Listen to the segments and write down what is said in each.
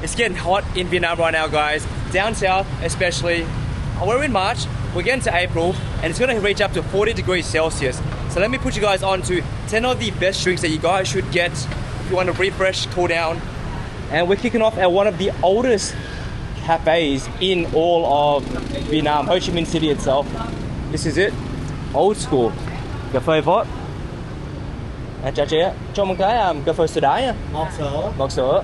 It's getting hot in Vietnam right now, guys. Down south, especially. We're in March. We're getting to April, and it's going to reach up to 40 degrees Celsius. So let me put you guys on to 10 of the best drinks that you guys should get if you want to refresh, cool down. And we're kicking off at one of the oldest cafes in all of Vietnam, Ho Chi Minh City itself. This is it, old school. Cà phê vót. Chào chị ạ, cho một cái cà phê soda nha. Ngọt sữa.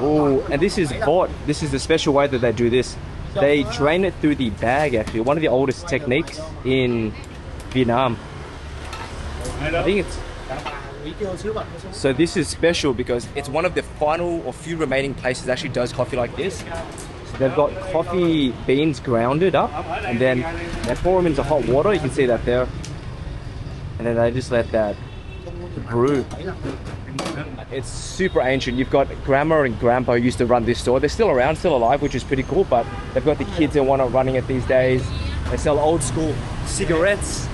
Oh, and this is vót. This is the special way that they do this. They drain it through the bag actually. One of the oldest techniques in Vietnam. I think it's... So this is special because it's one of the final or few remaining places that actually does coffee like this. So they've got coffee beans grounded up and then they pour them into hot water. You can see that there. And then they just let that brew. It's super ancient. You've got grandma and grandpa who used to run this store. They're still around, still alive, which is pretty cool, but they've got the kids and whatnot running it these days. They sell old school cigarettes.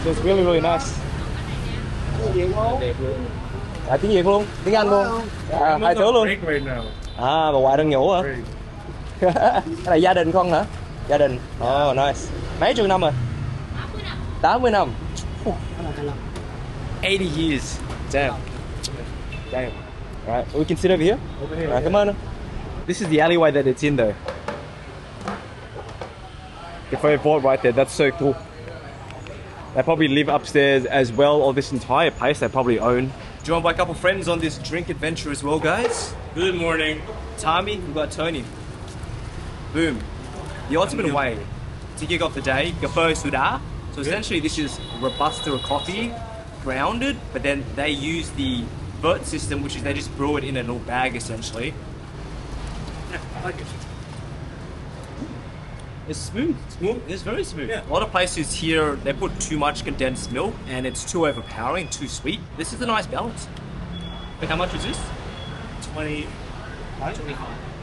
So it's really, really nice. Tiếng Việt luôn, tiếng Anh luôn. Hai thứ luôn. Bà ngoại đang ngủ hả? Cái này gia đình con hả? Gia đình. Oh, nice. Mấy chục năm rồi? 80 năm. 80 years. Damn. Damn. Alright, we can sit over here? Alright, come on. This is the alleyway that it's in though. The photo board right there, that's so cool. They probably live upstairs as well, or this entire place they probably own. Joined by a couple friends on this drink adventure as well, guys. Good morning. Tommy, we've got Tony. Boom. The ultimate way to kick off the day, cà phê soda. So essentially this is Robusta coffee, grounded, but then they use the vert system, which is they just brew it in a little bag essentially. Yeah, I like it. It's smooth. It's very smooth. Yeah. A lot of places here, they put too much condensed milk and it's too overpowering, too sweet. This is a nice balance. But how much is this?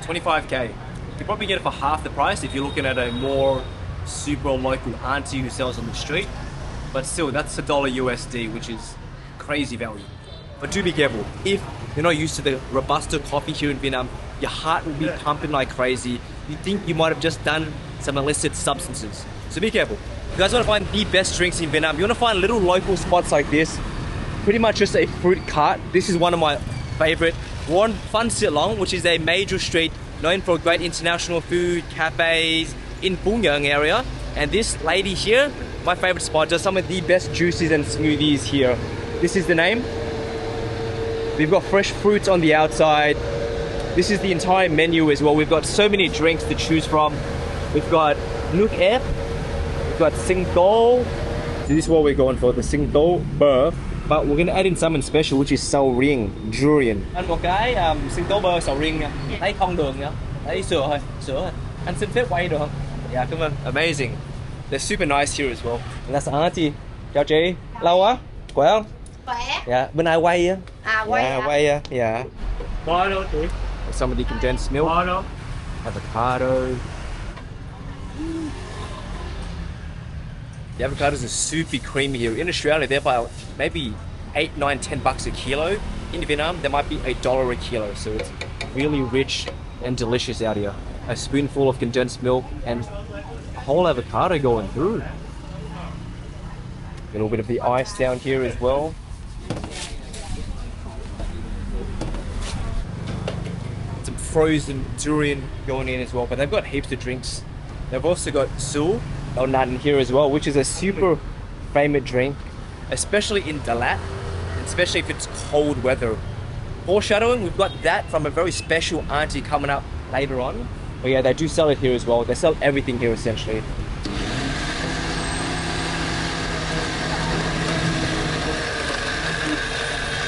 25k. You probably get it for half the price if you're looking at a more super local auntie who sells on the street. But still, that's $1 USD, which is crazy value. But do be careful. If you're not used to the Robusta coffee here in Vietnam, your heart will be pumping like crazy. You think you might have just done some illicit substances. So be careful. If you guys want to find the best drinks in Vietnam, you want to find little local spots like this, pretty much just a fruit cart. This is one of my favorite. We're on Phan Sit Long, which is a major street known for great international food, cafes in Phu Nhang area. And this lady here, my favorite spot, does some of the best juices and smoothies here. This is the name. We've got fresh fruits on the outside. This is the entire menu as well. We've got so many drinks to choose from. We've got nước ép, we've got sinh tố. So this is what we're going for, the sinh tố bơ. But we're going to add in something special, which is sầu riêng, durian. Anh một cái sinh tố bơ sầu riêng nha. Lấy không đường nha. Lấy sữa thôi, sữa thôi. Anh xin phép quay được không? Dạ, cảm ơn. Amazing. They're super nice here as well. And that's auntie. Chào chị. Lâu quá? Khỏe không? Khỏe. Dạ, bên ai quay á? Quay dạ, quay á. Dạ. Bò đâu chị? Some of the condensed milk. Bò đâu? Avocado. The avocados are super creamy here. In Australia, they're about maybe 8, 9, 10 bucks a kilo. In Vietnam, they might be $1 a kilo. So it's really rich and delicious out here. A spoonful of condensed milk and a whole avocado going through. A little bit of the ice down here as well. Some frozen durian going in as well, but they've got heaps of drinks. They've also got Sul or Nan here as well, which is a super famous drink, especially in Dalat, especially if it's cold weather. Foreshadowing, we've got that from a very special auntie coming up later on. But yeah, they do sell it here as well. They sell everything here essentially.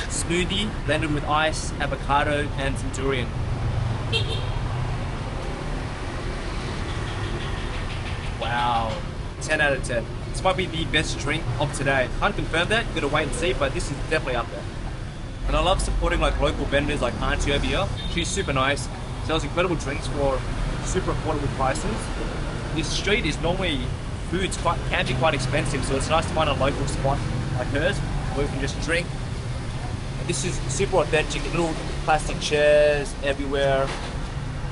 Smoothie blended with ice, avocado, and some durian. Wow, 10 out of 10. This might be the best drink of today. Can't confirm that, gotta wait and see, but this is definitely up there. And I love supporting like local vendors like Auntie over here. She's super nice, sells incredible drinks for super affordable prices. This street is normally, food's can be quite expensive, so it's nice to find a local spot like hers where we can just drink. And this is super authentic, little plastic chairs everywhere.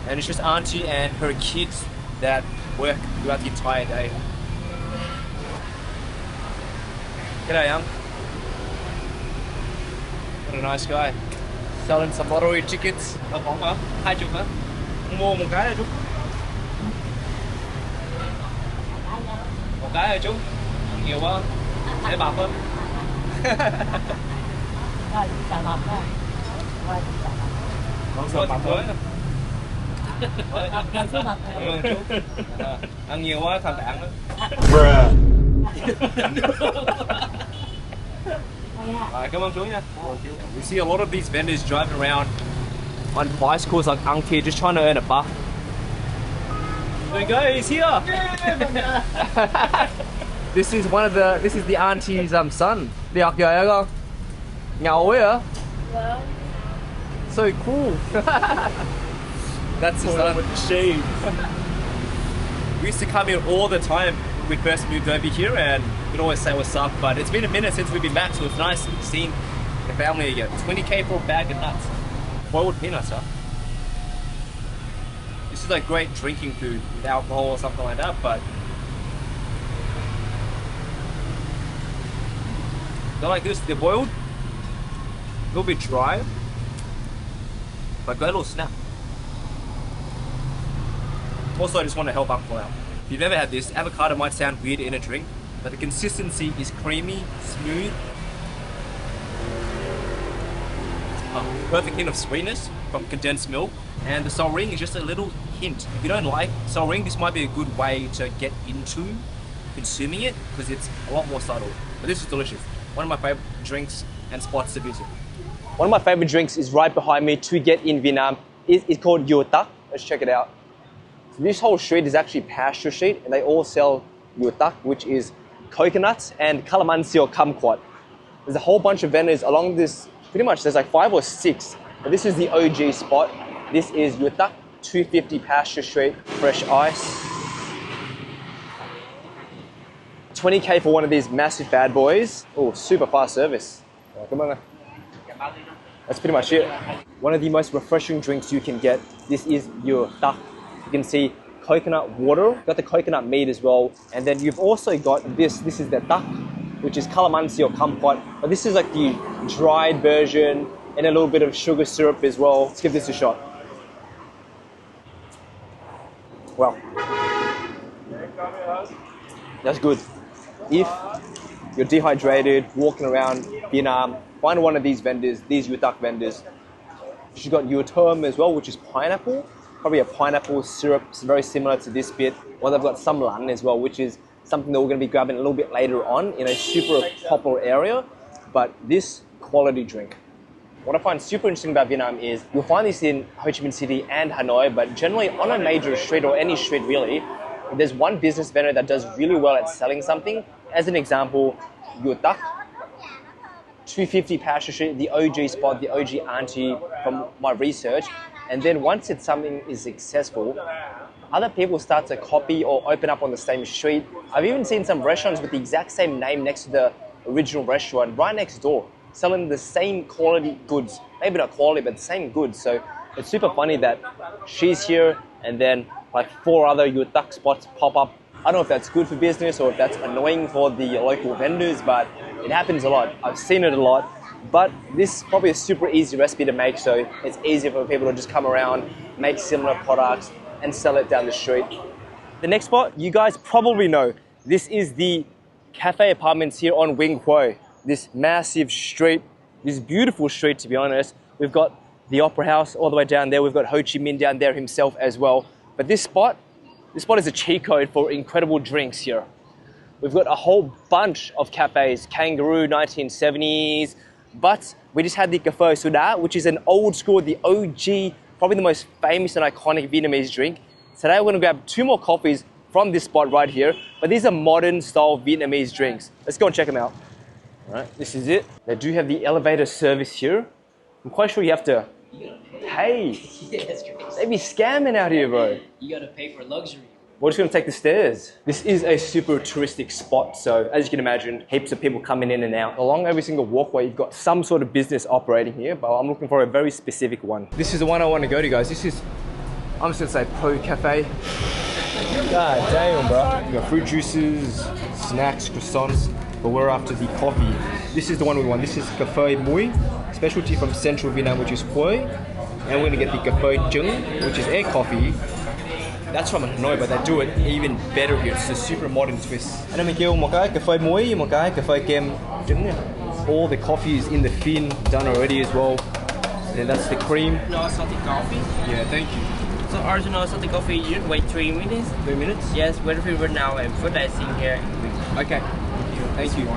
And it's just auntie and her kids that work throughout the entire day. G'day, young. What a nice guy. Selling some lottery tickets. Đâu bóng hả? 20 hả? Mua một cái rồi chú. Một cái rồi chú. Nhiều quá. Để bạc hơn. Con sợ bạc mới. Ăn nhiều quá thành đạn đó. Alright, come on, Julia. We see a lot of these vendors driving around on bicycles like Auntie, just trying to earn a buck. There you go, he's here. This is the auntie's son. Đi học về hả con? Ngầu ấy hả? So cool. That's his son. With the shade. We used to come here all the time when we first moved over here, and we'd always say what's up, but it's been a minute since we've been back, so it's nice seeing the family again. 20k for a bag of nuts. Boiled peanuts, huh? This is like great drinking food with alcohol or something like that, but they're like this, they're boiled, a little bit dry, but got a little snap. Also, I just want to help Uncle out. If you've never had this, avocado might sound weird in a drink, but the consistency is creamy, smooth. Perfect hint of sweetness from condensed milk. And the sol ring is just a little hint. If you don't like sol ring, this might be a good way to get into consuming it because it's a lot more subtle. But this is delicious. One of my favorite drinks and spots to visit. One of my favorite drinks is right behind me to get in Vietnam. It's called Yotak. Let's check it out. This whole street is actually pasture street, and they all sell yotak, which is coconuts, and calamansi or kumquat. There's a whole bunch of vendors along this, pretty much there's like 5 or 6. But this is the OG spot. This is yotak, 250 pasture street, fresh ice. 20k for one of these massive bad boys. Oh, super fast service. Come on. That's pretty much it. One of the most refreshing drinks you can get. This is yotak. You can see coconut water, got the coconut meat as well. And then you've also got this is the tak, which is calamansi or kumquat. But this is like the dried version and a little bit of sugar syrup as well. Let's give this a shot. Wow. That's good. If you're dehydrated, walking around Vietnam, find one of these vendors, these yotak vendors. She's got yotam as well, which is pineapple. Probably a pineapple syrup, it's very similar to this bit. Or they've got some lan as well, which is something that we're going to be grabbing a little bit later on in a super popular area. But this quality drink. What I find super interesting about Vietnam is you'll find this in Ho Chi Minh City and Hanoi, but generally on a major street or any street really, there's one business vendor that does really well at selling something. As an example, yotak, 250 Pasture Street, the OG spot, the OG auntie from my research. And then once something is successful, other people start to copy or open up on the same street. I've even seen some restaurants with the exact same name next to the original restaurant right next door, selling the same quality goods. Maybe not quality, but the same goods. So it's super funny that she's here and then like 4 other yotak spots pop up. I don't know if that's good for business or if that's annoying for the local vendors, but it happens a lot. I've seen it a lot. But this is probably a super easy recipe to make, so it's easy for people to just come around, make similar products, and sell it down the street. The next spot, you guys probably know. This is the cafe apartments here on Wing Quo. This massive street, this beautiful street to be honest. We've got the Opera House all the way down there. We've got Ho Chi Minh down there himself as well. But this spot is a cheat code for incredible drinks here. We've got a whole bunch of cafes, Kangaroo, 1970s, but we just had the Café Suda, which is an old school, the OG, probably the most famous and iconic Vietnamese drink. Today we're gonna grab 2 more coffees from this spot right here, but these are modern style Vietnamese drinks. Let's go and check them out. All right, this is it. They do have the elevator service here. I'm quite sure you have to pay. Yeah, that's crazy. They be scamming out here, bro. You gotta pay for luxury. We're just gonna take the stairs. This is a super touristic spot, so as you can imagine, heaps of people coming in and out. Along every single walkway, you've got some sort of business operating here, but I'm looking for a very specific one. This is the one I want to go to, guys. This is, I'm just gonna say Po Cafe. God damn, bro. We got fruit juices, snacks, croissants, but we're after the coffee. This is the one we want. This is Café Mui, specialty from central Vietnam, which is Hue. And we're gonna get the Café Trứng, which is egg coffee. That's from Hanoi, but they do it even better here. It's a super modern twist. And then mình kêu một cái cà phê muối, một cái cà phê kem trứng. All the coffee is in the fin, done already as well. And that's the cream. No salty coffee. Yeah, thank you. So original salty coffee, you wait 3 minutes. 3 minutes? Yes, wait for now and food icing here. Okay. Thank you.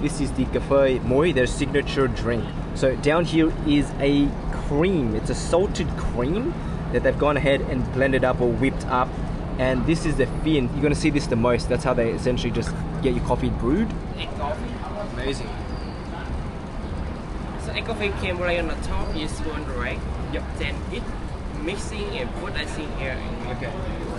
This is the Café Muối, their signature drink. So down here is a cream. It's a salted cream that they've gone ahead and blended up or whipped up, and this is the fin. You're gonna see this the most. That's how they essentially just get your coffee brewed. Egg coffee. Amazing. So egg coffee came right on the top. You spoon right. Yep. Then it mixing and put icing here. Okay.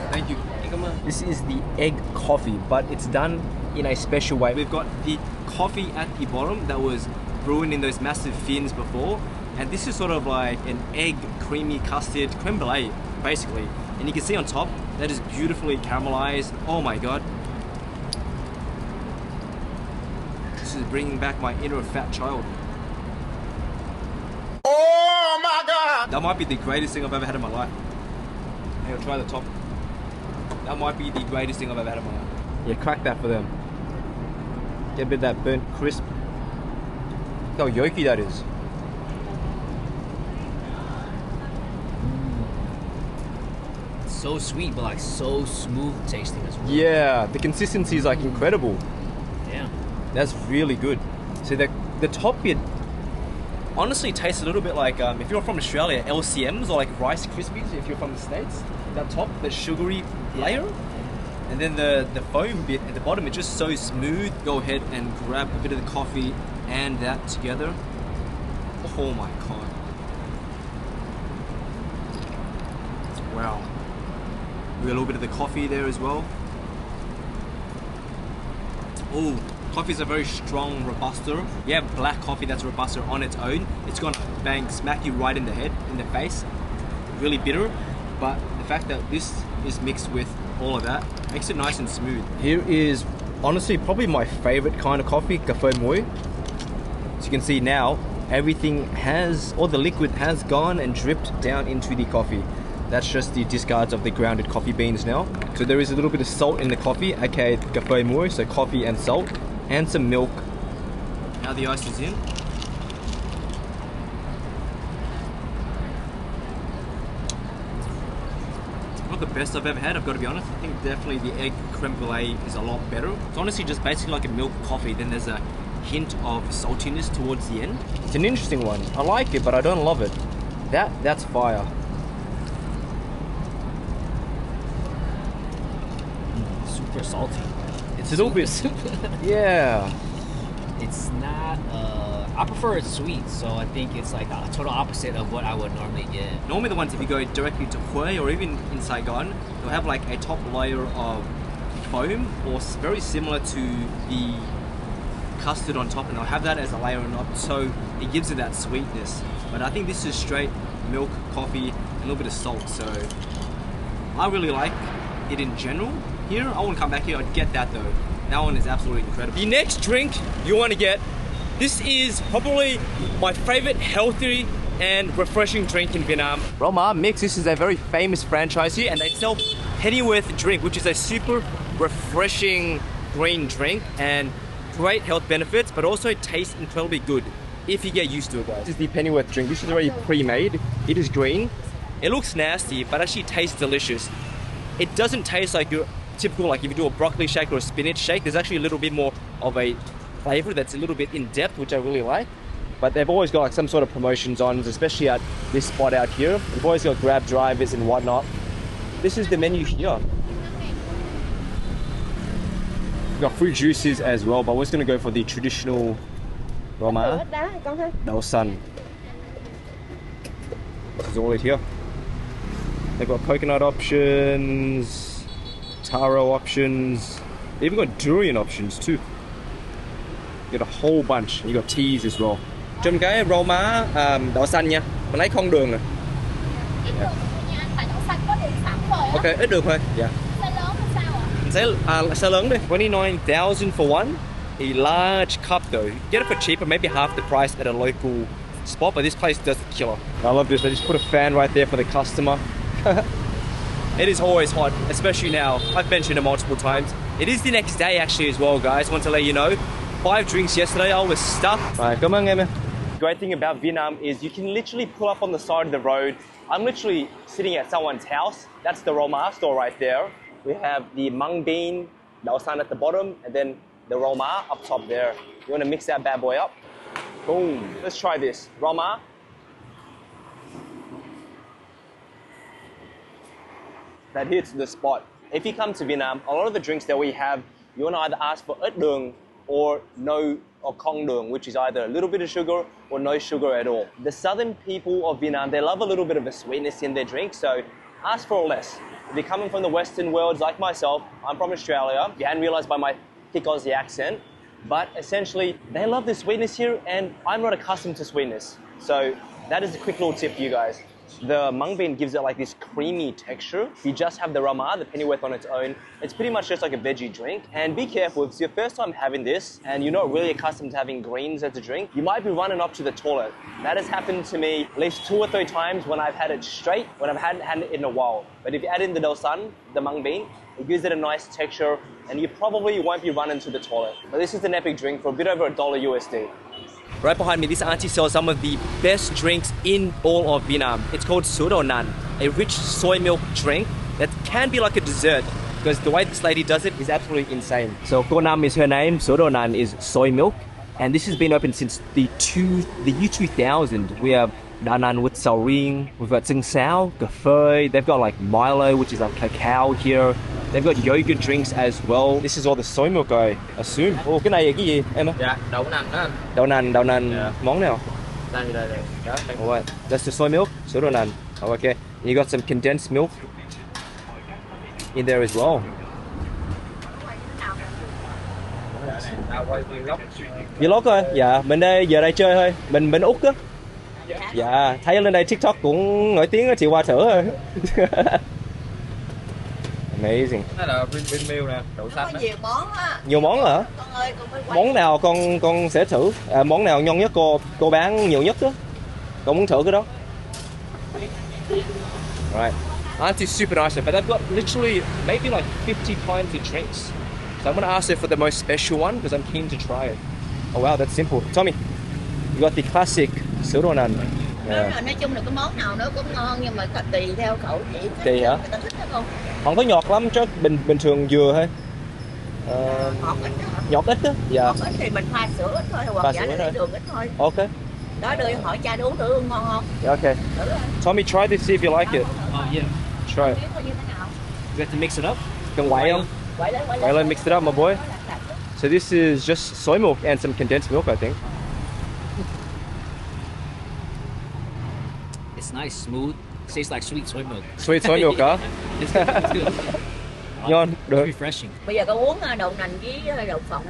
Thank you. Come on. This is the egg coffee, but it's done in a special way. We've got the coffee at the bottom that was brewing in those massive fins before. And this is sort of like an egg creamy custard creme brulee, basically. And you can see on top, that is beautifully caramelized. Oh my God. This is bringing back my inner fat child. Oh my God! That might be the greatest thing I've ever had in my life. Hey, I'll try the top. That might be the greatest thing I've ever had in my life. Yeah, crack that for them. Get a bit of that burnt crisp. Look how yolky that is. So sweet, but like so smooth tasting as well. Yeah, the consistency is like incredible. Yeah. That's really good. So the top bit honestly tastes a little bit like if you're from Australia, LCMs or like Rice Krispies if you're from the States. That top, the sugary layer. And then the foam bit at the bottom, it's just so smooth. Go ahead and grab a bit of the coffee and that together. Oh my God. Wow. We got a little bit of the coffee there as well. Oh, coffee's a very strong Robusta. You have black coffee that's Robusta on its own. It's gonna bang, smack you right in the head, in the face. Really bitter, but the fact that this is mixed with all of that makes it nice and smooth. Here is honestly probably my favorite kind of coffee, Café Muối. As you can see now, everything has, all the liquid has gone and dripped down into the coffee. That's just the discards of the grounded coffee beans now. So there is a little bit of salt in the coffee, aka Café Muối, so coffee and salt, and some milk. Now the ice is in. Not the best I've ever had, I've got to be honest. I think definitely the egg creme brulee is a lot better. It's honestly just basically like a milk coffee, then there's a hint of saltiness towards the end. It's an interesting one. I like it, but I don't love it. That's fire. Super salty. It's a little bit, yeah. It's not, I prefer it sweet, so I think it's like a total opposite of what I would normally get. Normally the ones, if you go directly to Hue or even in Saigon, they'll have like a top layer of foam or very similar to the custard on top, and they'll have that as a layer on top, so it gives it that sweetness. But I think this is straight milk, coffee, and a little bit of salt, so I really like it in general. Here, I wouldn't come back here, I'd get that though. That one is absolutely incredible. The next drink you want to get, this is probably my favorite healthy and refreshing drink in Vietnam. Roma Mix, this is a very famous franchise here, and they sell Pennyworth drink, which is a super refreshing green drink and great health benefits, but also tastes incredibly good if you get used to it, guys. This is the Pennyworth drink. This is already pre-made. It is green. It looks nasty, but actually tastes delicious. It doesn't taste like your typical, like if you do a broccoli shake or a spinach shake, there's actually a little bit more of a flavor that's a little bit in depth, which I really like. But they've always got like some sort of promotions on, especially at this spot out here. They've always got Grab drivers and whatnot. This is the menu here. We've got fruit juices as well, but we're just gonna go for the traditional Roma Đậu Xanh. This is all it here. They've got coconut options, taro options. They even got durian options too. You got a whole bunch. You got teas as well. Trong cái rau má đậu xanh nha. Mình lấy không đường nè. Yeah. Ok, ít đường thôi. Dạ. Size lớn đi. 29,000 for one. A large cup though. Get it for cheaper, maybe half the price at a local spot, but this place does the killer. I love this. They just put a fan right there for the customer. It is always hot, especially now. I've mentioned it multiple times. It is the next day actually as well, guys. Want to let you know. 5 drinks yesterday, I was stuffed. Right, come on, Emma. The great thing about Vietnam is you can literally pull up on the side of the road. I'm literally sitting at someone's house. That's the Roma store right there. We have the mung bean, đậu xanh at the bottom, and then the Roma up top there. You want to mix that bad boy up? Boom. Let's try this. Roma. That hits the spot. If you come to Vietnam, a lot of the drinks that we have, you want to either ask for ít đường or no or không đường, which is either a little bit of sugar or no sugar at all. The southern people of Vietnam, they love a little bit of a sweetness in their drink, so ask for less. If you're coming from the Western world like myself, I'm from Australia. You hadn't realized by my thick Aussie accent, but essentially they love the sweetness here, and I'm not accustomed to sweetness. So that is a quick little tip for you guys. The mung bean gives it like this creamy texture. If you just have the rama, the pennyworth on its own, it's pretty much just like a veggie drink. And be careful, if it's your first time having this and you're not really accustomed to having greens as a drink, you might be running up to the toilet. That has happened to me at least 2 or 3 times when I've had it straight, when I've hadn't had it in a while. But if you add in the đậu xanh, the mung bean, it gives it a nice texture and you probably won't be running to the toilet. But this is an epic drink for a bit over $1 USD. Right behind me, this auntie sells some of the best drinks in all of Vietnam. It's called sữa đậu nành, a rich soy milk drink that can be like a dessert because the way this lady does it is absolutely insane. So cô Nam is her name, sữa đậu nành is soy milk, and this has been open since the year 2000. We have đậu nành with sầu riêng, we've got sừng sao, cà phê, they've got like Milo, which is like cacao here. They've got yogurt drinks as well. This is all the soy milk, I assume. Oh, cái này là cái gì em? Dạ, đậu nành đó. Đậu nành, Yeah. món nào? Đây. Đó. Alright, that's the soy milk, sữa đậu nành. Oh, okay. You got some condensed milk in there as well. Vlog thôi. Dạ, mình đây giờ đây chơi thôi. Mình bên Úc á. Dạ, thấy lên đây TikTok cũng nổi tiếng á, chị qua thử thôi. Amazing. Đó là green meal nè, đậu xanh đó. Nhiều món á. Nhiều món hả? Con ơi, con phải quay. Món nào con sẽ thử? Món nào ngon nhất cô bán nhiều nhất đó? Con muốn thử cái đó? Right. Auntie's super nice, but they've got literally maybe like 50 kinds of drinks. So I'm gonna ask her for the most special one because I'm keen to try it. Oh wow, that's simple. Tommy, you got the classic sữa đậu nành. Nói chung là cái món nào nó cũng ngon nhưng mà tùy theo khẩu vị. Tùy hả? Người ta thích nó không? Không có nhọt lắm, chứ bình thường vừa thôi. Ngọt ít đó hả? Nhọt ít á? Dạ. Ngọt ít thì mình pha sữa ít thôi, Pha hoặc giả sữa là thôi. đường ít thôi. Ok. Đó, đưa hỏi cha uống thử ngon không? Yeah, okay. Thử đi. Tommy, try this, see if you like it. Oh yeah. Try it. Biết coi như thế nào. You have to mix it up. Cần quậy không? Quậy lên, mix it up, my boy. So this is just soy milk and some condensed milk, I think. It's nice, smooth. Tastes like sweet soy milk. Sweet soy milk hả? It's good. It's good. Ngon, được. It's refreshing. Bây giờ con uống đậu nành với đậu phộng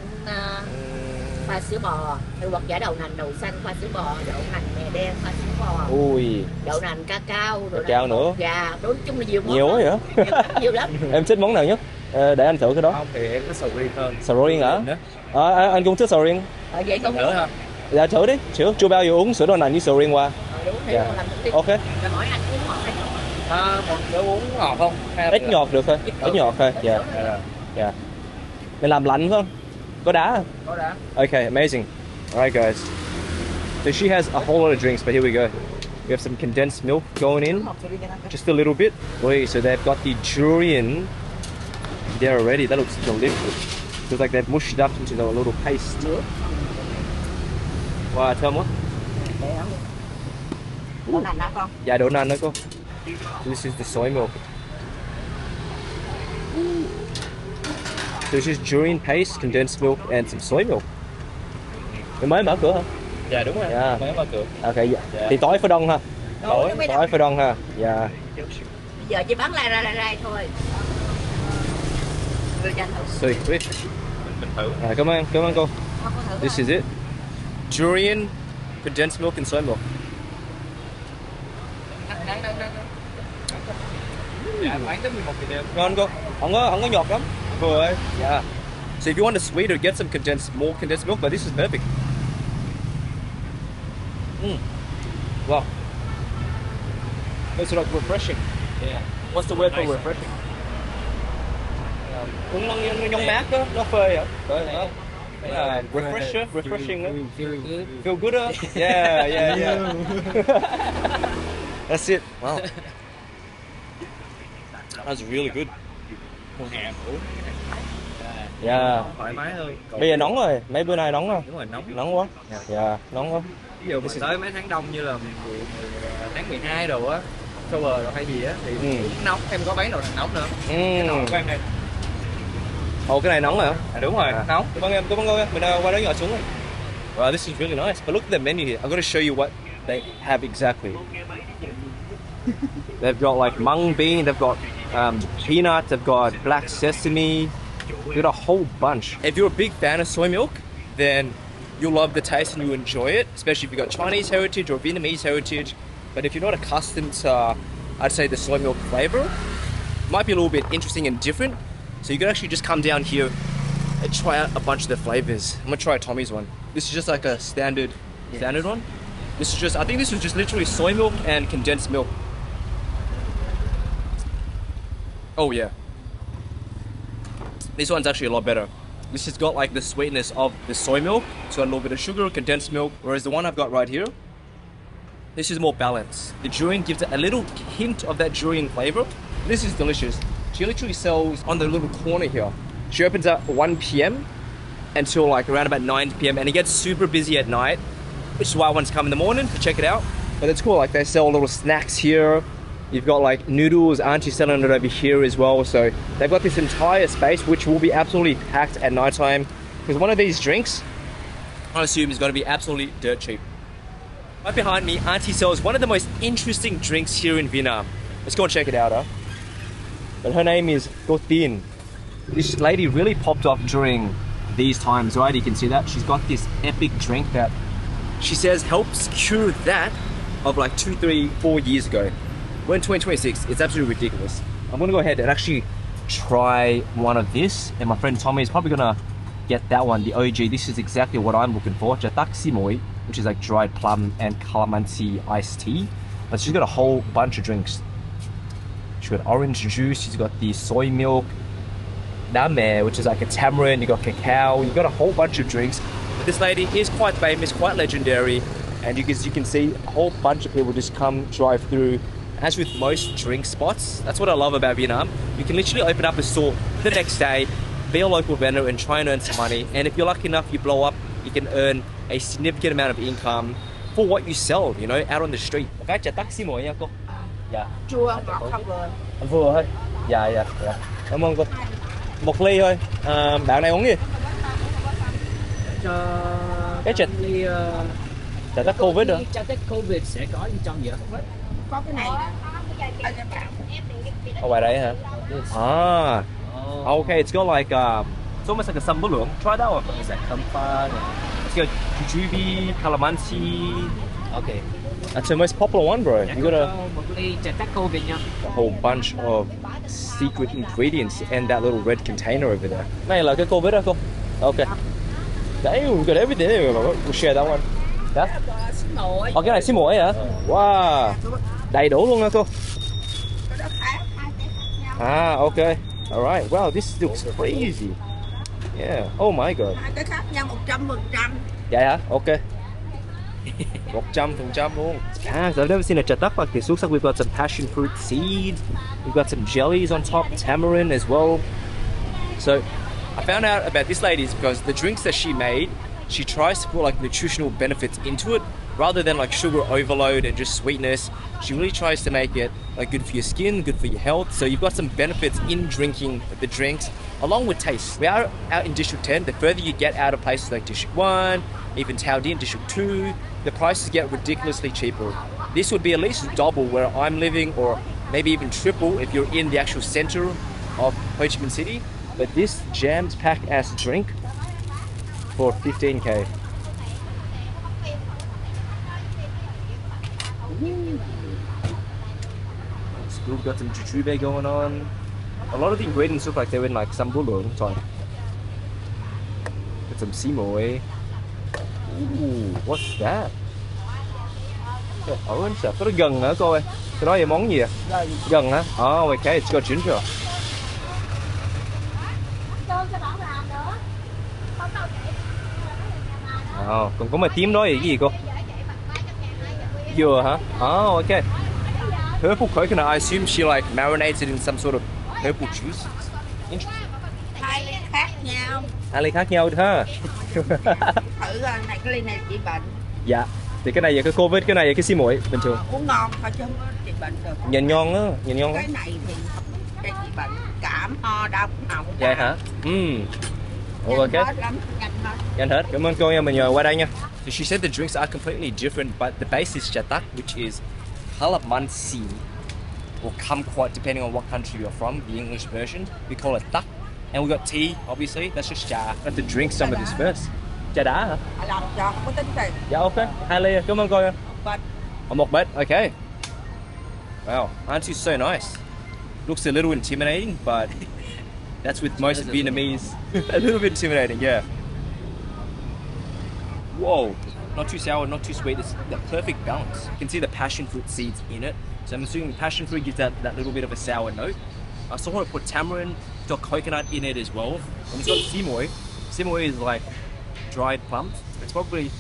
pha sữa bò, hoặc giả đậu nành đậu xanh pha sữa bò, đậu nành mè đen pha sữa bò, Ui, đậu nành cacao, Cacao nữa. Gà, nói chung là nhiều món. nhiều quá lắm. vậy? Nhiều lắm. Em thích món nào nhất? Để anh thử cái đó. Không thì em thích sầu riêng hơn. Sầu riêng hả? Anh cũng thích sầu riêng. Vậy con Thử hả? Dạ thử đi, chưa bao giờ uống sữa đậu nành với sầu riêng qua. đúng thì Dạ. làm thử đi. Ok. Rồi hỏi anh uống ngọt hay không? Một đứa uống ngọt không? Ít ngọt được thôi, ít ngọt thôi. Dạ. Dạ. Mình làm lạnh phải không? Có đá không? Có đã. Okay, amazing. Alright guys. So she has a whole lot of drinks, but here we go. We have some condensed milk going in. Just a little bit. Wait, so they've got the durian there already. That looks delicious. Looks like they've mushed it up into a little paste. Wow, thơm quá. Đậu nành hả con? Dạ đậu nành đó cô. This is the soy milk. So it's just durian paste, condensed milk and some soy milk. Mình mới mở cửa hả? Dạ đúng rồi. Dạ. Mới mở cửa. Ok, dạ. Thì tối phải đông ha. Tối Tối phải đông ha. Dạ. Bây giờ chỉ bán lai thôi. cho anh thử. So quick. Mình thử. Cảm ơn cô. Con thử This rồi. is it. Durian, condensed milk and soy milk. Dạ, bán tới 11 giờ đêm. Ngon cô. Không có nhọt lắm. Vừa ấy. Yeah. So if you want a sweeter, get some more condensed milk, but this is perfect. Wow. It's like refreshing. Yeah. What's the word for Nice. refreshing? Cũng nhông mát đó, nó phơi hả? Refresher, refreshing. Feeling good. Feel good, huh? Yeah. That's it. Wow. That's really good. Yeah. Thoải mái hơn. Bây giờ nóng rồi, mấy bữa nay nóng không? Đúng rồi, nóng. Nóng quá. Yeah, nóng quá. Ví dụ mình tới mấy tháng đông như là tháng 12 đồ á, October rồi hay gì á thì cũng nóng, em có bán đồ nóng nữa. Nóng của em đây. Ồ, cái này nóng hả? Đúng rồi, nóng. Cảm ơn em. Mình qua đó nhỏ xuống rồi. Wow, this is really nice. But look at the menu here. I'm going to show you what they have exactly. They've got like mung bean, they've got peanuts, they've got black sesame. They've got a whole bunch. If you're a big fan of soy milk, then you'll love the taste and you'll enjoy it, especially if you've got Chinese heritage or Vietnamese heritage. But if you're not accustomed to, I'd say, the soy milk flavor, it might be a little bit interesting and different. So you can actually just come down here and try out a bunch of the flavors. I'm gonna try Tommy's one. This is just like a standard one. This is just, I think this was just literally soy milk and condensed milk. Oh yeah. This one's actually a lot better. This has got like the sweetness of the soy milk. It's got a little bit of sugar, condensed milk. Whereas the one I've got right here, this is more balanced. The durian gives it a little hint of that durian flavor. This is delicious. She literally sells on the little corner here. She opens at 1 p.m. until like around about 9 p.m. and it gets super busy at night, which is why I want to come in the morning to check it out. But it's cool, like they sell little snacks here. You've got like noodles, Auntie selling it over here as well. So they've got this entire space which will be absolutely packed at night time. Because one of these drinks, I assume, is going to be absolutely dirt cheap. Right behind me, Auntie sells one of the most interesting drinks here in Vietnam. Let's go and check it out, huh? But her name is Go Tin. This lady really popped off during these times, right? You can see that. She's got this epic drink that she says helps cure that of like 2, 3, 4 years ago. We're in 2026, it's absolutely ridiculous. I'm gonna go ahead and actually try one of this, and my friend Tommy is probably gonna get that one, the OG. This is exactly what I'm looking for. Chatak Simoy, which is like dried plum and calamansi iced tea. But she's got a whole bunch of drinks. She's got orange juice, she's got the soy milk, name, which is like a tamarind, you got cacao, you got a whole bunch of drinks. But this lady is quite famous, quite legendary, and you can see a whole bunch of people just come drive through. As with most drink spots, that's what I love about Vietnam. You can literally open up a store the next day, be a local vendor and try and earn some money. And if you're lucky enough, you blow up, you can earn a significant amount of income for what you sell, you know, out on the street. Một cái trà taxi mỗi nha cô. Dạ. Chua ngọt không vừa. Vừa thôi. Dạ. Cảm ơn cô. Một ly thôi. Bạn này uống gì? Cho Cái trà trà tắc Covid hả? Trà tắc Covid sẽ có bên trong gì đó. Có cái này nè. Ở ngoài đây hả? Ah. Okay, it's got like it's almost like a sambal. Try that one. Is that kampan? It's got jujube, calamansi. Okay. That's the most popular one, bro. You got một ly trà tắc Covid nha. a whole bunch of secret ingredients in that little red container over there. Này là cái Covid đó cô. Okay. Damn, we got everything there. We'll share that one. Yeah? Cái này xí muội hả? Wow. Đầy đủ luôn hả cô? Ah, okay. Alright. Wow, this looks crazy. Yeah. Oh my god. Cái khác nhau 100%. Vậy hả? Okay. 100% luôn. It's packed. I've never seen a trà tắc like this. Looks like we've got some passion fruit seeds. We've got some jellies on top, tamarind as well. So, I found out about this lady is because the drinks that she made, she tries to put like nutritional benefits into it rather than like sugar overload and just sweetness. She really tries to make it like good for your skin, good for your health. So you've got some benefits in drinking the drinks along with taste. We are out in District 10. The further you get out of places like District 1, even Tao Dien, District 2, the prices get ridiculously cheaper. This would be at least double where I'm living, or maybe even triple if you're in the actual center of Ho Chi Minh City. But this jammed pack as drink for 15k. We've got some jujube going on. A lot of the ingredients look like they're in like sambulong. Sorry. Got some simoy. Ooh, what's that? Orange stuff. Có gần hả cô ơi? Cái đó là món gì ạ? Gần hả? Oh, okay, it's got ginger. Oh, còn có mà tím đó là cái gì cô? Dừa hả? Oh, okay. Purple coconut, I assume she like marinates it in some sort of purple juice. Interesting. Hai ly khác nhau. Hai ly khác nhau ha. Thử coi này, cái ly này trị bệnh. Dạ. Thì cái này là cái Covid, cái này là cái xí muội bình thường. Uống ngon thôi chứ không có trị bệnh được. Nhìn ngon á, nhìn ngon á. Cái này thì không trị bệnh, cảm ho đau họng. Dạ hả? Ok. Nhanh hết. Cảm ơn cô nha, mình nhờ qua đây nha. So she said the drinks are completely different, but the base is chatak, which is calamansi, or kumquat, depending on what country you're from. The English version, we call it tak. And we got tea, obviously. That's just cha. I have to drink some of this first. Trà đá hả? Làm cho không có tính tiền. Dạ ok. 2 ly, cảm ơn cô nha. But Một bát, okay. Wow, aren't you so nice? Looks a little intimidating, but that's with most Vietnamese. A little bit intimidating, yeah. Whoa, not too sour, not too sweet. It's the perfect balance. You can see the passion fruit seeds in it. So I'm assuming passion fruit gives that little bit of a sour note. I saw it put tamarind, it's got coconut in it as well. And it's got simoy. Simoy is like dried plums. It's probably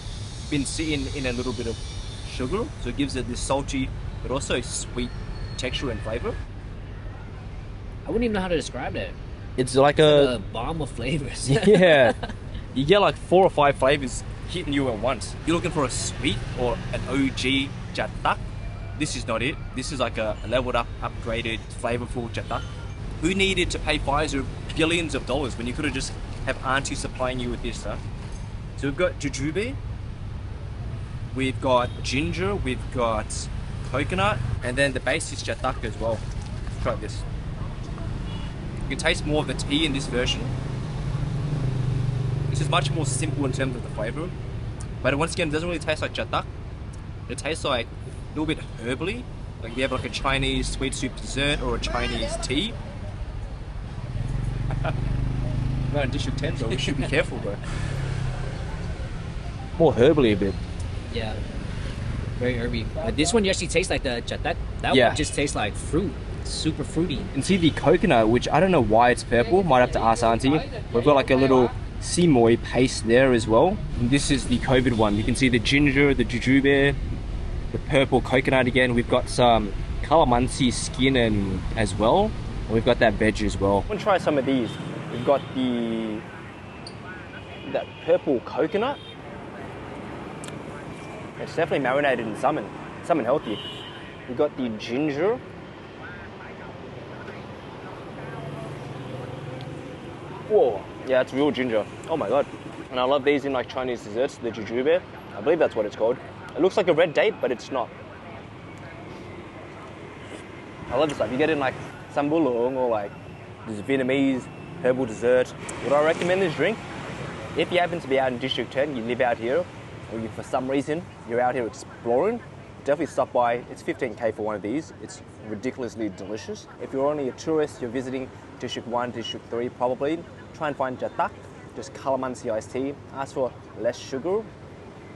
been sitting in a little bit of sugar, so it gives it this salty but also sweet texture and flavor. I wouldn't even know how to describe that. It's like A bomb of flavors. yeah, you get like 4 or 5 flavors hitting you at once. You're looking for a sweet or an OG chatak. This is not it. This is like a leveled up, upgraded, flavorful chatak. Who needed to pay Pfizer billions of dollars when you could have just have auntie supplying you with this stuff? So we've got jujube, we've got ginger, we've got coconut, and then the base is chatak as well. Let's try this. You can taste more of the tea in this version. This is much more simple in terms of the flavor, but once again, it doesn't really taste like chatak. It tastes like a little bit herbally, like if you have like a Chinese sweet soup dessert or a Chinese tea. Not in District 10, so we should be careful, bro. More herbally a bit. Yeah. Very herby. But this one you actually taste like the chatak. That Yeah. one just tastes like fruit. It's super fruity. And see the coconut, which I don't know why it's purple. Might have to ask auntie. We've got like a little simoy paste there as well. And this is the COVID one. You can see the ginger, the jujube, the purple coconut again. We've got some calamansi skin and as well. And we've got that veg as well. I'm gonna try some of these. We've got that purple coconut. It's definitely marinated in something healthy. We've got the ginger. Whoa, yeah, it's real ginger. Oh my god. And I love these in like Chinese desserts, the jujube. I believe that's what it's called. It looks like a red date, but it's not. I love this stuff. You get it in like sambulong or like this Vietnamese herbal dessert. Would I recommend this drink? If you happen to be out in District 10, you live out here, or you, for some reason you're out here exploring, definitely stop by. It's 15k for one of these. It's ridiculously delicious. If you're only a tourist, you're visiting District 1, District 3, probably try and find chatak, just calamansi iced tea. Ask for less sugar,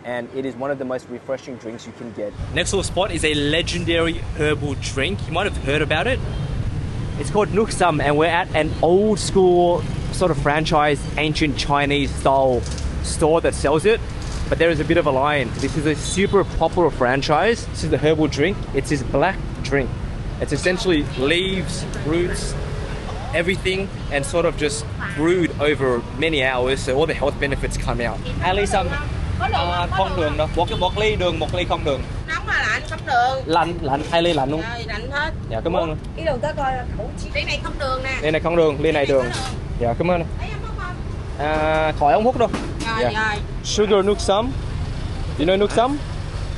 and it is one of the most refreshing drinks you can get. Next little spot is a legendary herbal drink. You might have heard about it. It's called Nuc Sam, and we're at an old school sort of franchise, ancient Chinese style store that sells it. But there is a bit of a line. This is a super popular franchise. This is the herbal drink. It's this black drink. It's essentially leaves, roots, everything, and sort of just brewed over many hours, so all the health benefits come out. Hai ly xăm không đường đâu. Một ly đường, một ly không đường. Nóng mà lạnh không đường. Lạnh, 2 ly lạnh luôn. Rồi, lạnh hết. Dạ, cảm ơn. Cái đường tới coi ly này không đường nè. Ly này không đường, ly này đường. Dạ, cảm ơn. Thấy em không? Khỏi không hút đâu. Rồi, rồi. Sugar Nuc Sam. You know Nuc Sam?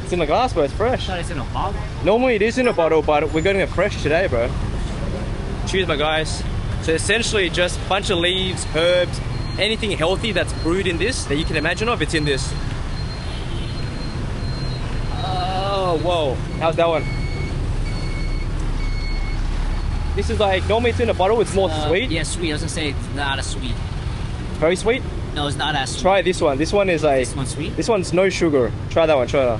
It's in a glass, but it's fresh. I thought it's in a bottle. Normally it is in a bottle, but we're getting it fresh today, bro. Cheers, my guys. So So essentially just a bunch of leaves, herbs, anything healthy that's brewed in this that you can imagine of, it's in this. Oh, whoa. How's that one? This is like, normally it's in a bottle, it's more sweet. Yeah, sweet. I was gonna say it's not as sweet. Very sweet? No, it's not as sweet. Try this one. This one is like... This one's sweet? This one's no sugar. Try that one, try that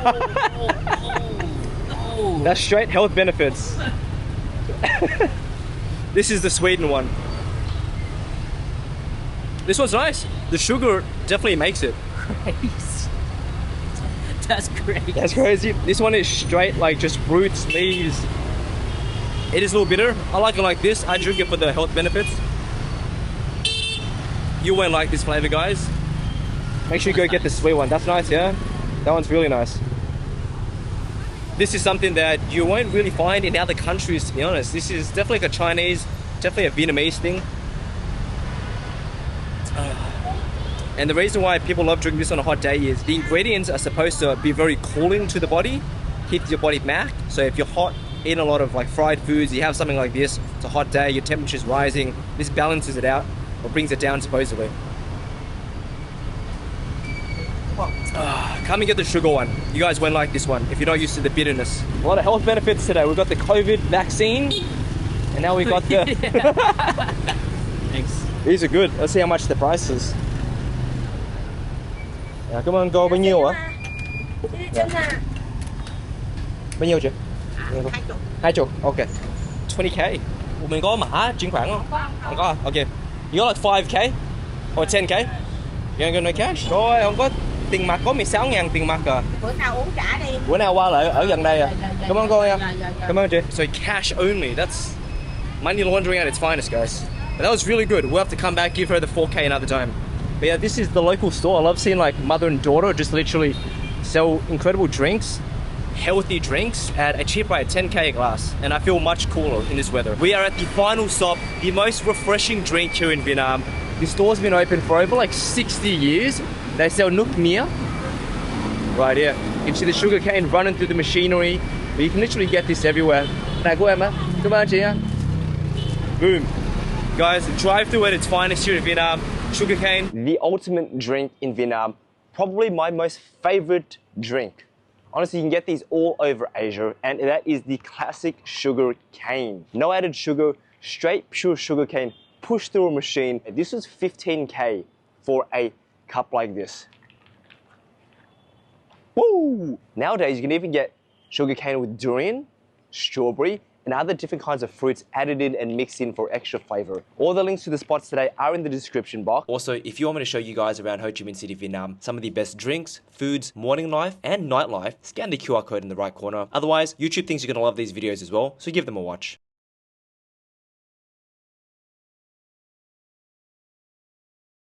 one. That's straight health benefits. This is the sweetened one. This one's nice. The sugar definitely makes it. Crazy. That's crazy. That's crazy. This one is straight like just roots, leaves. It is a little bitter. I like it like this. I drink it for the health benefits. You won't like this flavor, guys. Make sure you go get the sweet one. That's nice, yeah? That one's really nice. This is something that you won't really find in other countries, to be honest. This is definitely like a Chinese, definitely a Vietnamese thing. And the reason why people love drinking this on a hot day is the ingredients are supposed to be very cooling to the body, keep your body back. So if you're hot, eating a lot of like fried foods, you have something like this, it's a hot day, your temperature's rising, this balances it out, or brings it down supposedly. Come and get the sugar one. You guys won't like this one if you're not used to the bitterness. A lot of health benefits today. We've got the COVID vaccine, and now we got the... Thanks. These are good. Let's see how much the price is. Dạ, cảm ơn cô. Bao nhiêu ạ? Dạ. Bao nhiêu chị? 20. Okay. 20k. Ủa, mình có mã chuyển khoản không? Không có. Okay. You got like 5k or 10k? You ain't got no cash? Rồi, không có tiền mặt, có 16.000 tiền mặt à. Bữa nào uống trả đi. Bữa nào qua lại ở gần đây à. Cảm ơn cô nha. Cảm ơn chị. So cash only. That's money laundering at its finest, guys. But that was really good. We'll have to come back, give her the 4k another time. But yeah, this is the local store. I love seeing like mother and daughter just literally sell incredible drinks, healthy drinks at a cheap rate, 10k a glass. And I feel much cooler in this weather. We are at the final stop, the most refreshing drink here in Vietnam. This store's been open for over like 60 years. They sell nước mía. Right here. You can see the sugar cane running through the machinery. But you can literally get this everywhere. Này của em á. Cảm ơn chị nha. Boom. Guys, drive through at its finest here in Vietnam. Sugarcane, the ultimate drink in Vietnam. Probably my most favorite drink. Honestly, you can get these all over Asia, and that is the classic sugar cane. No added sugar, straight pure sugar cane, pushed through a machine. This was 15k for a cup like this. Woo! Nowadays, you can even get sugar cane with durian, strawberry, and other different kinds of fruits added in and mixed in for extra flavor. All the links to the spots today are in the description box. Also, if you want me to show you guys around Ho Chi Minh City, Vietnam, some of the best drinks, foods, morning life, and nightlife, scan the QR code in the right corner. Otherwise, YouTube thinks you're gonna love these videos as well, so give them a watch.